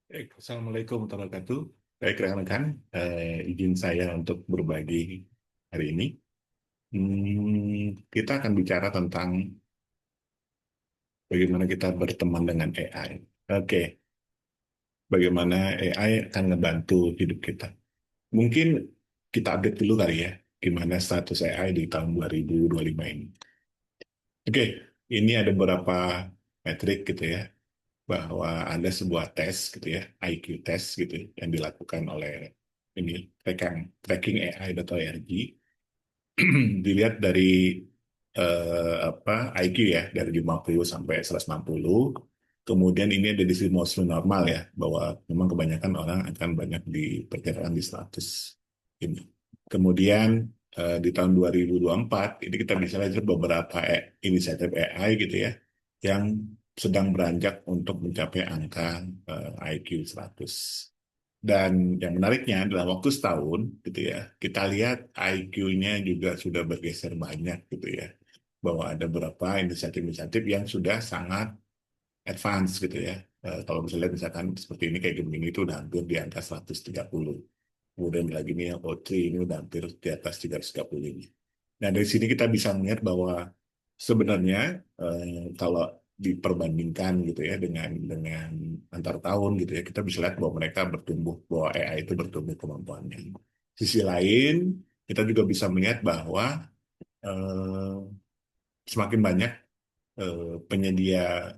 Assalamualaikum warahmatullahi wabarakatuh. Baik rekan-rekan, izin saya untuk berbagi hari ini. Kita akan bicara tentang bagaimana kita berteman dengan AI. Oke, bagaimana AI akan ngebantu hidup kita. Mungkin kita update dulu kali ya, gimana status AI di tahun 2025 ini. Oke, ini ada beberapa metrik gitu ya, bahwa ada sebuah tes gitu ya, IQ test gitu yang dilakukan oleh ini tracking AI.org. Dilihat dari apa IQ ya dari 50 sampai 160. Kemudian ini ada distribusi normal ya, bahwa memang kebanyakan orang akan banyak diperkirakan di 100 ini. Kemudian di tahun 2024 ini kita bisa lihat beberapa inisiatif AI gitu ya yang sedang beranjak untuk mencapai angka IQ 100. Dan yang menariknya adalah waktu setahun gitu ya, kita lihat IQ-nya juga sudah bergeser banyak gitu ya. Bahwa ada beberapa inisiatif-inisiatif yang sudah sangat advance gitu ya. Kalau misalnya misalkan seperti ini kayak Gemini itu udah hampir di angka 130. Kemudian lagi nih yang O3 ini udah hampir di atas 330 ini. Nah, dari sini kita bisa melihat bahwa sebenarnya kalau diperbandingkan gitu ya dengan antar tahun gitu ya, kita bisa lihat bahwa mereka bertumbuh, bahwa AI itu bertumbuh kemampuannya. Sisi lain, kita juga bisa melihat bahwa eh, semakin banyak penyedia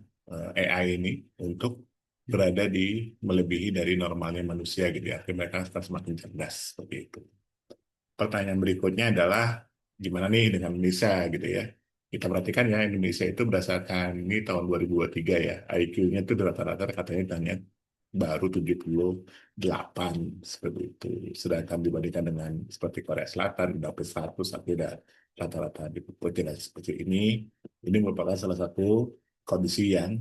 AI ini untuk berada di melebihi dari normalnya manusia gitu ya. Artinya mereka akan semakin cerdas seperti itu. Pertanyaan berikutnya adalah gimana nih dengan Indonesia gitu ya. Kita perhatikan ya Indonesia itu berdasarkan ini tahun 2023 ya. IQ-nya itu rata-rata katanya tanya baru 78 seperti itu. Sedangkan dibandingkan dengan seperti Korea Selatan dapat 100 tapi udah rata-rata diperkirakan seperti ini. Ini merupakan salah satu kondisi yang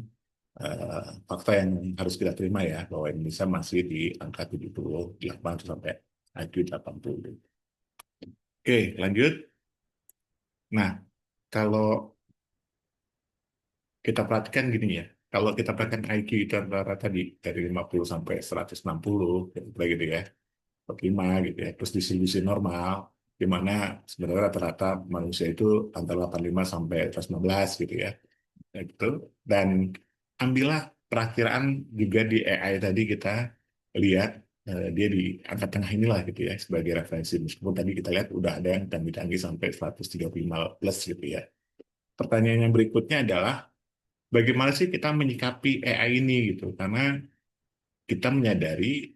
fakta yang harus kita terima ya bahwa Indonesia masih di angka 78 sampai IQ 80. Oke, lanjut. Nah, kalau kita perhatikan gini ya, kalau kita perhatikan IQ itu rata-rata dari 50 sampai 160, gitu ya, 45 gitu ya, terus distribusi normal, di mana sebenarnya rata-rata manusia itu antara 85 sampai 115 gitu ya, gitu. Dan ambillah perakiraan juga di AI tadi kita lihat dia di angka tengah inilah gitu ya sebagai referensi. Meskipun tadi kita lihat udah ada yang canggih-canggih sampai 135 plus gitu ya. Pertanyaan yang berikutnya adalah bagaimana sih kita menyikapi AI ini gitu? Karena kita menyadari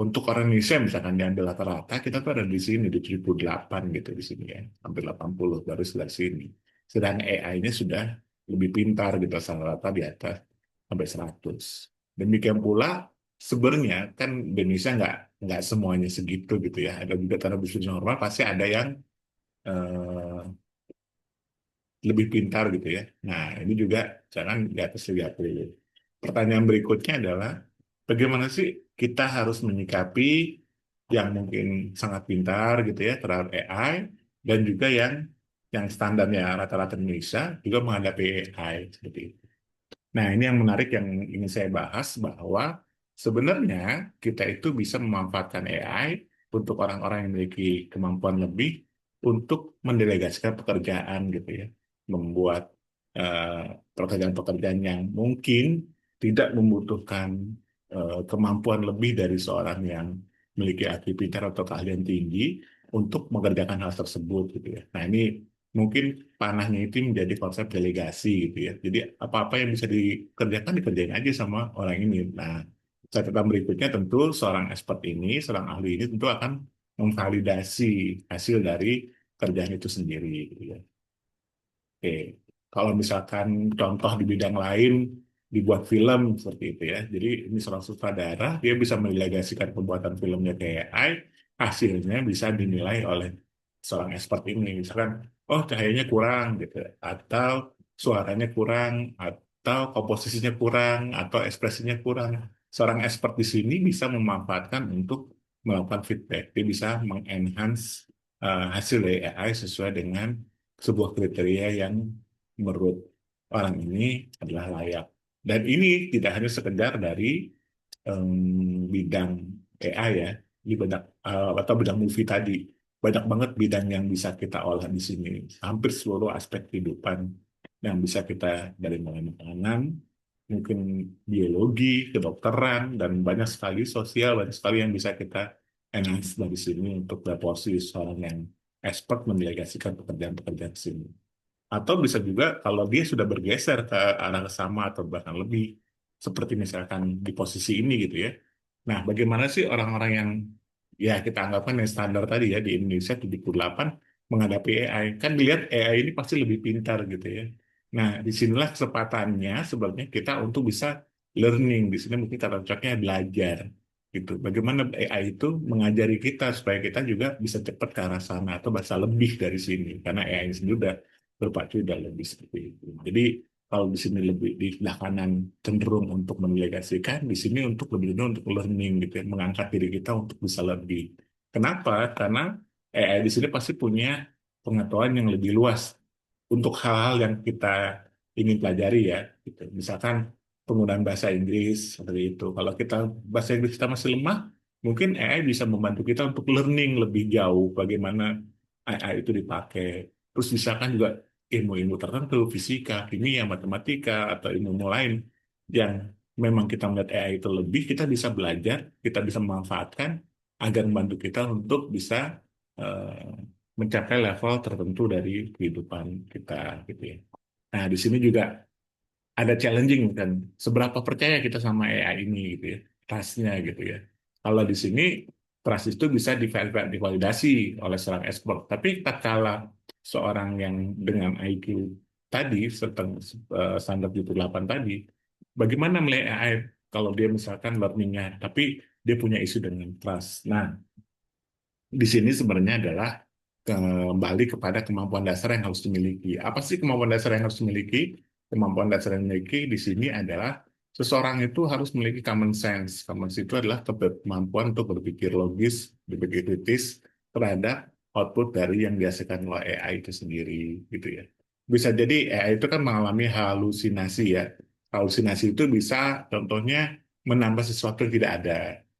untuk orang Indonesia misalkan diambil rata-rata kita tuh ada di sini di 78 gitu di sini ya, hampir 80 baru sebelah sini. Sedangkan AI-nya sudah lebih pintar gitu rata-rata di atas sampai 100. Demikian pula sebenarnya kan Indonesia nggak semuanya segitu gitu ya. Ada juga tanah bisnis normal pasti ada yang eh, lebih pintar gitu ya. Nah, ini juga jangan di atas 30. Pertanyaan berikutnya adalah, bagaimana sih kita harus menyikapi yang mungkin sangat pintar gitu ya terhadap AI dan juga yang standarnya rata-rata Indonesia juga menghadapi AI seperti itu. Nah, ini yang menarik yang ingin saya bahas bahwa sebenarnya kita itu bisa memanfaatkan AI untuk orang-orang yang memiliki kemampuan lebih untuk mendelegasikan pekerjaan gitu ya, membuat pekerjaan-pekerjaan yang mungkin tidak membutuhkan kemampuan lebih dari seorang yang memiliki IQ pintar atau keahlian tinggi untuk mengerjakan hal tersebut gitu ya. Nah, ini mungkin panahnya itu menjadi konsep delegasi gitu ya. Jadi apa-apa yang bisa dikerjakan dikerjain aja sama orang ini. Nah, catatan berikutnya tentu seorang expert ini, seorang ahli ini tentu akan memvalidasi hasil dari kerjaan itu sendiri gitu ya. Oke, kalau misalkan contoh di bidang lain dibuat film seperti itu ya. Jadi ini seorang sutradara, dia bisa mendelegasikan pembuatan filmnya ke AI, hasilnya bisa dinilai oleh seorang expert ini. Misalkan, oh cahayanya kurang gitu, atau suaranya kurang, atau komposisinya kurang, atau ekspresinya kurang. Seorang expert di sini bisa memanfaatkan untuk melakukan feedback. Dia bisa mengenhance hasil dari AI sesuai dengan sebuah kriteria yang menurut orang ini adalah layak. Dan ini tidak hanya sekedar dari bidang AI ya, di banyak atau bidang movie tadi, banyak banget bidang yang bisa kita olah di sini. Hampir seluruh aspek kehidupan yang bisa kita dari mulai makanan, mungkin biologi, kedokteran, dan banyak sekali sosial, banyak sekali yang bisa kita enhance dari sini untuk berposisi seorang yang expert mendelegasikan pekerjaan-pekerjaan di sini. Atau bisa juga kalau dia sudah bergeser ke arah sama atau bahkan lebih, seperti misalkan di posisi ini gitu ya. Nah, bagaimana sih orang-orang yang ya kita anggapkan yang standar tadi ya di Indonesia 78 menghadapi AI? Kan dilihat AI ini pasti lebih pintar gitu ya. Nah, disinilah kesempatannya sebenarnya kita untuk bisa learning. Di sini mungkin kata cocoknya belajar gitu. Bagaimana AI itu mengajari kita supaya kita juga bisa cepat ke arah sana atau bisa lebih dari sini. Karena AI sendiri udah berpacu dan lebih seperti itu. Jadi kalau di sini lebih di sebelah kanan cenderung untuk mendelegasikan, di sini untuk lebih cenderung untuk learning gitu ya, mengangkat diri kita untuk bisa lebih. Kenapa? Karena AI di sini pasti punya pengetahuan yang lebih luas untuk hal-hal yang kita ingin pelajari ya. Gitu. Misalkan penggunaan bahasa Inggris seperti itu. Kalau kita bahasa Inggris kita masih lemah, mungkin AI bisa membantu kita untuk learning lebih jauh bagaimana AI itu dipakai. Terus misalkan juga ilmu-ilmu tertentu, fisika, kimia, matematika, atau ilmu lain yang memang kita melihat AI itu lebih, kita bisa belajar, kita bisa memanfaatkan agar membantu kita untuk bisa mencapai level tertentu dari kehidupan kita gitu ya. Nah, di sini juga ada challenging kan, seberapa percaya kita sama AI ini gitu ya, trustnya gitu ya. Kalau di sini trust itu bisa divalidasi oleh seorang expert, tapi tak kala seorang yang dengan IQ tadi, standar 78 tadi, bagaimana melihat AI kalau dia misalkan learningnya, tapi dia punya isu dengan trust. Nah, di sini sebenarnya adalah kembali kepada kemampuan dasar yang harus dimiliki. Apa sih kemampuan dasar yang harus dimiliki? Kemampuan dasar yang dimiliki di sini adalah seseorang itu harus memiliki common sense. Common sense itu adalah kemampuan untuk berpikir logis, berpikir kritis terhadap output dari yang dihasilkan oleh AI itu sendiri, gitu ya. Bisa jadi AI itu kan mengalami halusinasi ya. Halusinasi itu bisa contohnya menambah sesuatu yang tidak ada.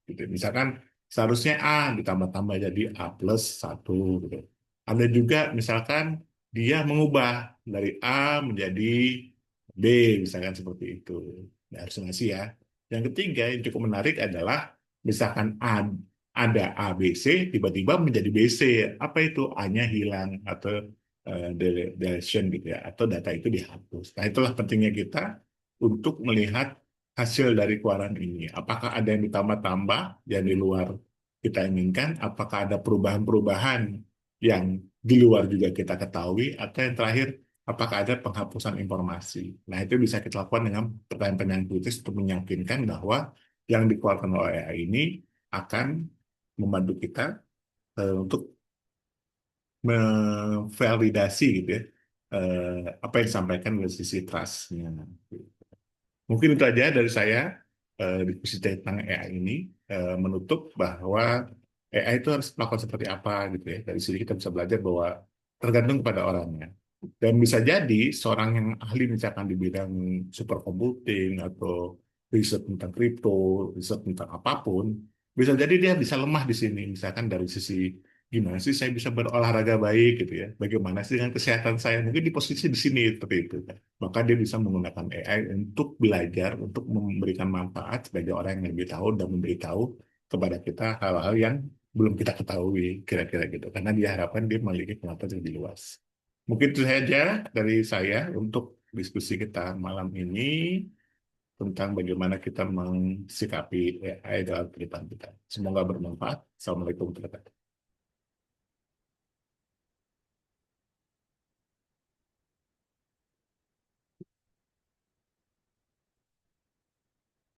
Gitu. Misalkan seharusnya A ditambah-tambah jadi A+1 gitu. Ada juga misalkan dia mengubah dari A menjadi B, misalkan seperti itu. Nah, harus ngasih ya. Yang ketiga yang cukup menarik adalah misalkan ada A, B, C, tiba-tiba menjadi B, C. Apa itu? A-nya hilang atau deletion gitu ya. Atau data itu dihapus. Nah, itulah pentingnya kita untuk melihat hasil dari keluaran ini. Apakah ada yang ditambah-tambah yang di luar kita inginkan? Apakah ada perubahan-perubahan yang di luar juga kita ketahui? Atau yang terakhir, apakah ada penghapusan informasi? Nah, itu bisa kita lakukan dengan pertanyaan-pertanyaan kritis untuk meyakinkan bahwa yang dikeluarkan oleh AI ini akan membantu kita untuk memvalidasi gitu ya, apa yang disampaikan dari sisi trust-nya. Mungkin itu aja dari saya, diskusi tentang AI ini, menutup bahwa AI itu harus melakukan seperti apa gitu ya. Dari sini kita bisa belajar bahwa tergantung kepada orangnya. Dan bisa jadi seorang yang ahli misalkan di bidang supercomputing atau riset tentang kripto, riset tentang apapun, bisa jadi dia bisa lemah di sini. Misalkan dari sisi gimana sih saya bisa berolahraga baik gitu ya. Bagaimana sih dengan kesehatan saya? Mungkin di posisi di sini seperti itu. Maka dia bisa menggunakan AI untuk belajar, untuk memberikan manfaat sebagai orang yang lebih tahu dan memberitahu kepada kita hal-hal yang belum kita ketahui, kira-kira gitu. Karena dia harapkan dia memiliki pengetahuan yang lebih luas. Mungkin itu saja dari saya untuk diskusi kita malam ini tentang bagaimana kita mensikapi AI dalam kehidupan kita. Semoga bermanfaat. Assalamualaikum warahmatullahi wabarakatuh.